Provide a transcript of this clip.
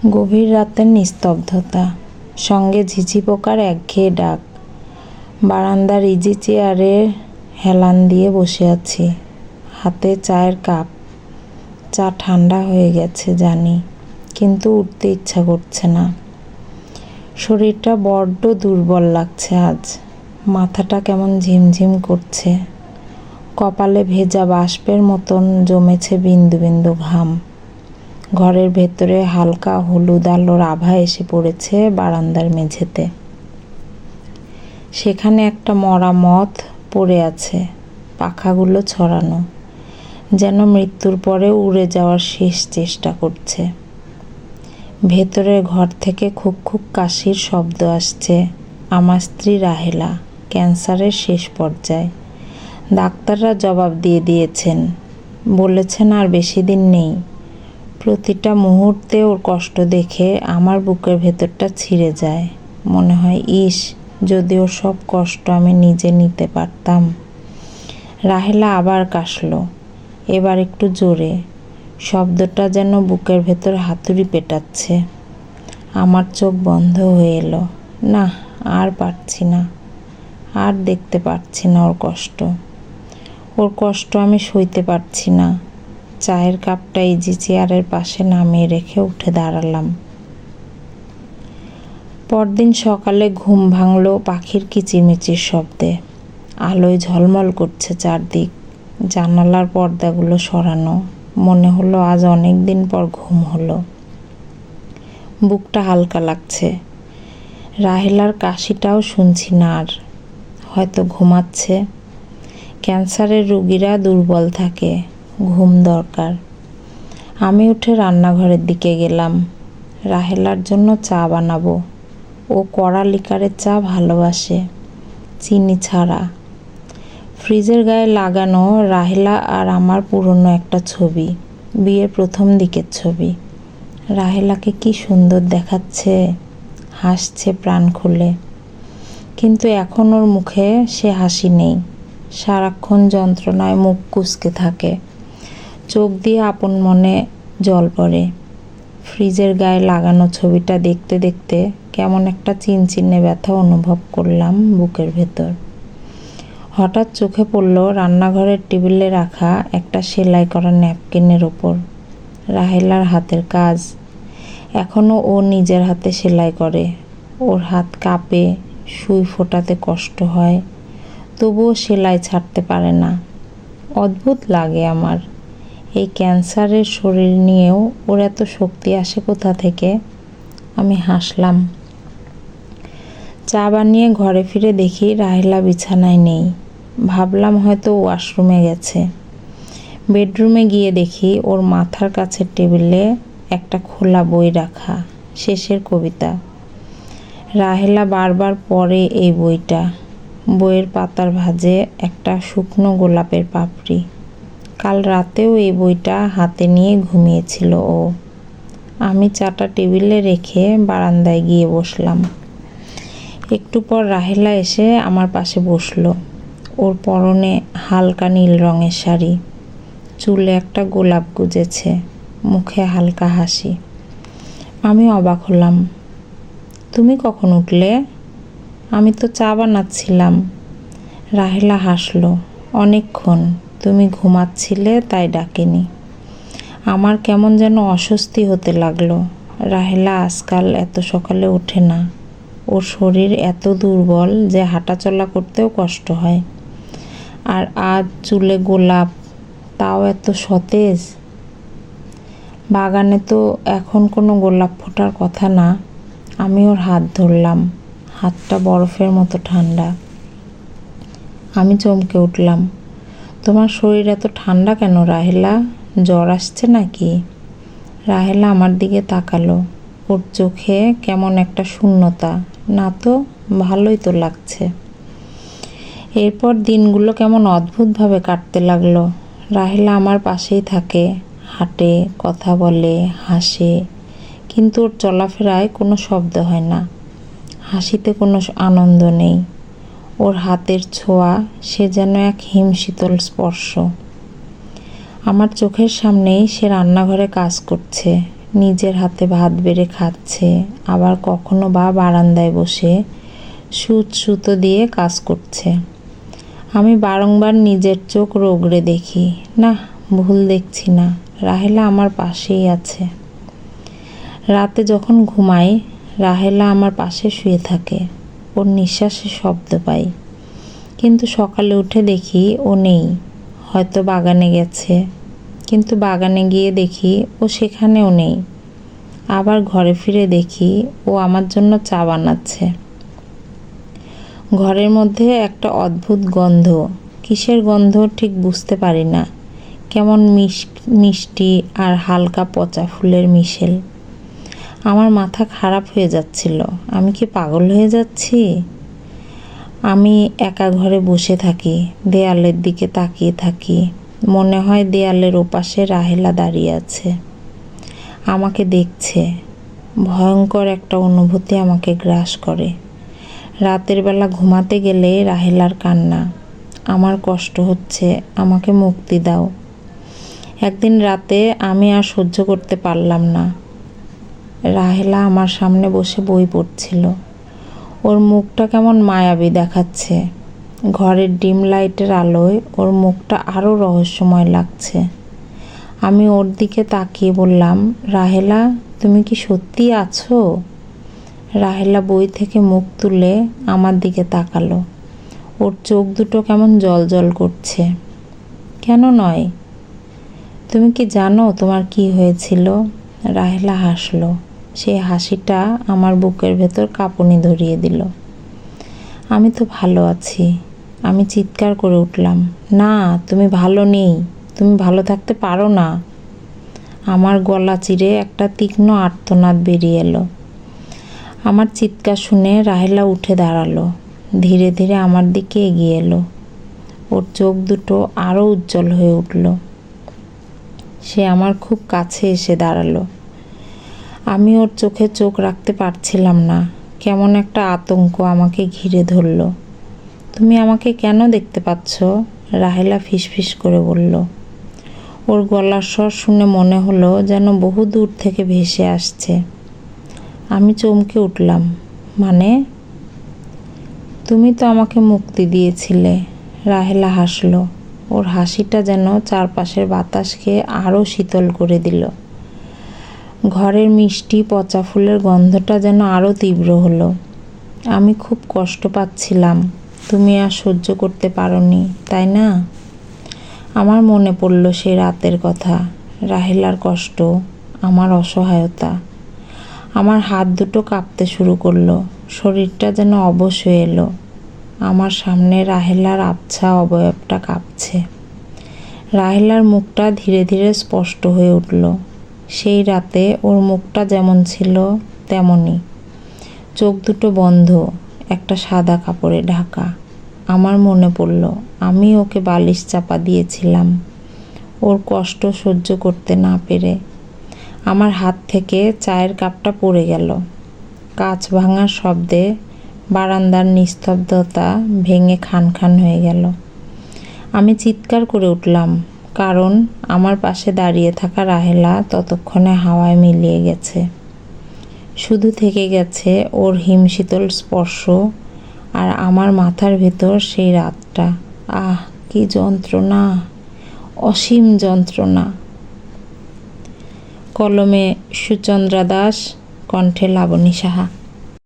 গভীর রাতের নিস্তব্ধতা, সঙ্গে ঝিঝি পোকার একঘেয়ে ডাক। বারান্দার ইজি চেয়ারে হেলান দিয়ে বসে আছি, হাতে চায়ের কাপ। চা ঠান্ডা হয়ে গেছে জানি, কিন্তু উঠতে ইচ্ছা করছে না। শরীরটা বড্ড দুর্বল লাগছে আজ। মাথাটা কেমন ঝিমঝিম করছে। কপালে ভেজা বাষ্পের মতন জমেছে বিন্দু বিন্দু ঘাম। ঘরের ভেতরে হালকা হলুদ আলোর আভা এসে পড়েছে বারান্দার মেঝেতে। সেখানে একটা মরা মথ পড়ে আছে, পাখাগুলো ছড়ানো, যেন মৃত্যুর পরে উড়ে যাওয়ার শেষ চেষ্টা করছে। ভেতরের ঘর থেকে খুক খুক কাশির শব্দ আসছে। আমার স্ত্রী রাহেলা ক্যান্সারের শেষ পর্যায়ে। ডাক্তাররা জবাব দিয়ে দিয়েছেন, বলেছেন আর বেশি দিন নেই। প্রতিটা মুহূর্তে ওর কষ্ট দেখে আমার বুকের ভেতরটা ছিঁড়ে যায়। মনে হয় ইস, যদি ওর সব কষ্ট আমি নিজে নিতে পারতাম। রাহেলা আবার কাশলো, এবার একটু জোরে। শব্দটা যেন বুকের ভেতর হাতুড়ি পেটাচ্ছে। আমার চোখ বন্ধ হয়ে এলো। না, আর পারছি না, আর দেখতে পারছি না ওর কষ্ট। ওর কষ্ট আমি সইতে পারছি না। চায়ের কাপটা ইজি চেয়ারের পাশে নামিয়ে রেখে উঠে দাঁড়ালাম। পরদিন সকালে ঘুম ভাঙলো পাখির কিচিরমিচির শব্দে। আলোয় ঝলমল করছে চারদিক। জানালার পর্দাগুলো সরানো। মনে হলো আজ অনেক দিন পর ঘুম হলো। বুকটা হালকা লাগছে। রাহেলার কাশিটাও শুনছি না আর। হয়তো ঘুমাচ্ছে। ক্যান্সারের রোগীরা দুর্বল থাকে, ঘুম দরকার। আমি উঠে রান্নাঘরের দিকে গেলাম। রাহেলার জন্য চা বানাবো। ও কড়া লিকারের চা ভালোবাসে, চিনি ছাড়া। ফ্রিজের গায়ে লাগানো রাহেলা আর আমার পুরনো একটা ছবি, বিয়ের প্রথম দিকের ছবি। রাহেলাকে কি সুন্দর দেখাচ্ছে, হাসছে প্রাণ খুলে। কিন্তু এখন ওর মুখে সে হাসি নেই। সারাক্ষণ যন্ত্রণায় মুখ কুঁচকে থাকে, চোখ দিয়ে আপন মনে জল পড়ে। ফ্রিজের গায়ে লাগানো ছবিটা দেখতে দেখতে কেমন একটা চিনচিনে ব্যথা অনুভব করলাম বুকের ভেতর। হঠাৎ চোখে পড়ল রান্নাঘরের টেবিলে রাখা একটা সেলাই করা ন্যাপকিনের ওপর। রাহেলার হাতের কাজ। এখনও ও নিজের হাতে সেলাই করে। ওর হাত কাঁপে, সুই ফোটাতে কষ্ট হয়, তবুও সেলাই ছাড়তে পারে না। অদ্ভুত লাগে আমার, এই ক্যান্সারের শরীর নিয়েও ওর এত শক্তি আসে কোথা থেকে। আমি হাসলাম। চা বানিয়ে ঘরে ফিরে দেখি রাহেলা বিছানায় নেই। ভাবলাম হয়তো ওয়াশরুমে গেছে। বেডরুমে গিয়ে দেখি ওর মাথার কাছের টেবিলে একটা খোলা বই রাখা, শেষের কবিতা। রাহেলা বারবার পড়ে এই বইটা। বইয়ের পাতার ভাঁজে একটা শুকনো গোলাপের পাপড়ি। কাল রাতেও এই বইটা হাতে নিয়ে ঘুমিয়েছিল ও। আমি চাটা টেবিলে রেখে বারান্দায় গিয়ে বসলাম। একটু পর রাহেলা এসে আমার পাশে বসলো। ওর পরনে হালকা নীল রঙের শাড়ি, চুলে একটা গোলাপ গুজেছে, মুখে হালকা হাসি। আমি অবাক হলাম। তুমি কখন উঠলে? আমি তো চা বানাচ্ছিলাম। রাহেলা হাসলো। অনেকক্ষণ। তুমি ঘুমাচ্ছিলে তাই ডাকিনি। আমার কেমন যেন অস্বস্তি হতে লাগলো। রাহেলা আজকাল এত সকালে ওঠে না। ওর শরীর এত দুর্বল যে হাঁটাচলা করতেও কষ্ট হয়। আর আজ চুলে গোলাপ, তাও এত সতেজ। বাগানে তো এখন কোনো গোলাপ ফোটার কথা না। আমি ওর হাত ধরলাম। হাতটা বরফের মতো ঠান্ডা। আমি চমকে উঠলাম। তোমার শরীর এত ঠান্ডা কেন রাহেলা? জ্বর আসছে নাকি? রাহেলা আমার দিকে তাকালো। ওর চোখে কেমন একটা শূন্যতা। না তো, ভালোই তো লাগছে। এরপর দিনগুলো কেমন অদ্ভুতভাবে কাটতে লাগলো। রাহেলা আমার পাশেই থাকে, হাঁটে, কথা বলে, হাসে, কিন্তু ওর চলাফেরায় কোনো শব্দ হয় না। হাসিতে কোনো আনন্দ নেই। ওর হাতের ছোঁয়া, সে যেন এক হিমশীতল স্পর্শ। আমার চোখের সামনেই সে রান্নাঘরে কাজ করছে, নিজের হাতে ভাত বেড়ে খাচ্ছে, আবার কখনো বা বারান্দায় বসে সুতো দিয়ে কাজ করছে। আমি বারংবার নিজের চোখ রগড়ে দেখি, না, ভুল দেখছি না, রাহেলা আমার পাশেই আছে। রাতে যখন ঘুমাই, রাহেলা আমার পাশে শুয়ে থাকে, ওর নিঃশ্বাসের শব্দ পাই। কিন্তু সকালে উঠে দেখি ও নেই, হয়তো বাগানে গেছে। কিন্তু বাগানে গিয়ে দেখি ও সেখানেও নেই। আবার ঘরে ফিরে দেখি ও আমার জন্য চা বানাচ্ছে। ঘরের মধ্যে একটা অদ্ভুত গন্ধ, কিসের গন্ধ ঠিক বুঝতে পারি না, কেমন মিষ্টি আর হালকা পচা ফুলের মিশেল। আমার মাথা খারাপ হয়ে যাচ্ছিল, আমি কি পাগল হয়ে যাচ্ছি? আমি একা ঘরে বসে থাকি, দেয়ালের দিকে তাকিয়ে থাকি। মনে হয় দেয়ালের ওপাশে রাহেলা দাঁড়িয়ে আছে, আমাকে দেখছে। ভয়ঙ্কর একটা অনুভূতি আমাকে গ্রাস করে। রাতের বেলা ঘুমাতে গেলে রাহেলার কান্না, আমার কষ্ট হচ্ছে, আমাকে মুক্তি দাও। একদিন রাতে আমি আর সহ্য করতে পারলাম না। রাহেলা আমার সামনে বসে বই পড়ছিল, ওর মুখটা কেমন মায়াবী দেখাচ্ছে। ঘরের ডিম লাইটের আলোয় ওর মুখটা আরও রহস্যময় লাগছে। আমি ওর দিকে তাকিয়ে বললাম, রাহেলা, তুমি কি সত্যি আছো? রাহেলা বই থেকে মুখ তুলে আমার দিকে তাকালো, ওর চোখ দুটো কেমন জল করছে। কেন নয়? তুমি কি জানো তোমার কি হয়েছিল? রাহেলা হাসলো, সেই হাসিটা আমার বুকের ভেতর কাঁপুনি ধরিয়ে দিল। আমি তো ভালো আছি। আমি চিৎকার করে উঠলাম, না, তুমি ভালো নেই, তুমি ভালো থাকতে পারো না। আমার গলা চিরে একটা তীক্ষ্ণ আর্তনাদ বেরিয়ে এলো। আমার চিৎকার শুনে রাহেলা উঠে দাঁড়ালো, ধীরে ধীরে আমার দিকে এগিয়ে এলো। ওর চোখ দুটো আরও উজ্জ্বল হয়ে উঠল। সে আমার খুব কাছে এসে দাঁড়ালো। আমি ওর চোখে চোখ রাখতে পারছিলাম না, কেমন একটা আতঙ্ক আমাকে ঘিরে ধরল। তুমি আমাকে কেন দেখতে পাচ্ছ? রাহেলা ফিসফিস করে বলল। ওর গলার স্বর শুনে মনে হলো যেন বহু দূর থেকে ভেসে আসছে। আমি চমকে উঠলাম, মানে? তুমি তো আমাকে মুক্তি দিয়েছিলে। রাহেলা হাসলো, ওর হাসিটা যেন চারপাশের বাতাসকে আরও শীতল করে দিল। ঘরের মিষ্টি পচা ফুলের গন্ধটা যেন আরও তীব্র হলো। আমি খুব কষ্ট পাচ্ছিলাম, তুমি আর সহ্য করতে পারোনি, তাই না? আমার মনে পড়ল সেই রাতের কথা, রাহেলার কষ্ট, আমার অসহায়তা। আমার হাত দুটো কাঁপতে শুরু করলো, শরীরটা যেন অবশ হয়ে এলো। আমার সামনে রাহেলার আবছা অবয়বটা কাঁপছে। রাহেলার মুখটা ধীরে ধীরে স্পষ্ট হয়ে উঠল। সেই রাতে ওর মুখটা যেমন ছিল তেমনই, চোখ দুটো বন্ধ, একটা সাদা কাপড়ে ঢাকা। আমার মনে পড়ল আমি ওকে বালিশ চাপা দিয়েছিলাম, ওর কষ্ট সহ্য করতে না পেরে। আমার হাত থেকে চায়ের কাপটা পড়ে গেল। কাঁচ ভাঙার শব্দে বারান্দার নিস্তব্ধতা ভেঙে খান খান হয়ে গেল। আমি চিৎকার করে উঠলাম, কারণ আমার পাশে দাঁড়িয়ে থাকা রাহেলা ততক্ষণে হাওয়ায় মিলিয়ে গেছে। শুধু থেকে গেছে ওর হিমশীতল স্পর্শ আর আমার মাথার ভেতর সেই রাতটা। আহ, কি যন্ত্রণা, অসীম যন্ত্রণা। কলমে সুচন্দ্রা দাস, কণ্ঠে লাবণী সাহা।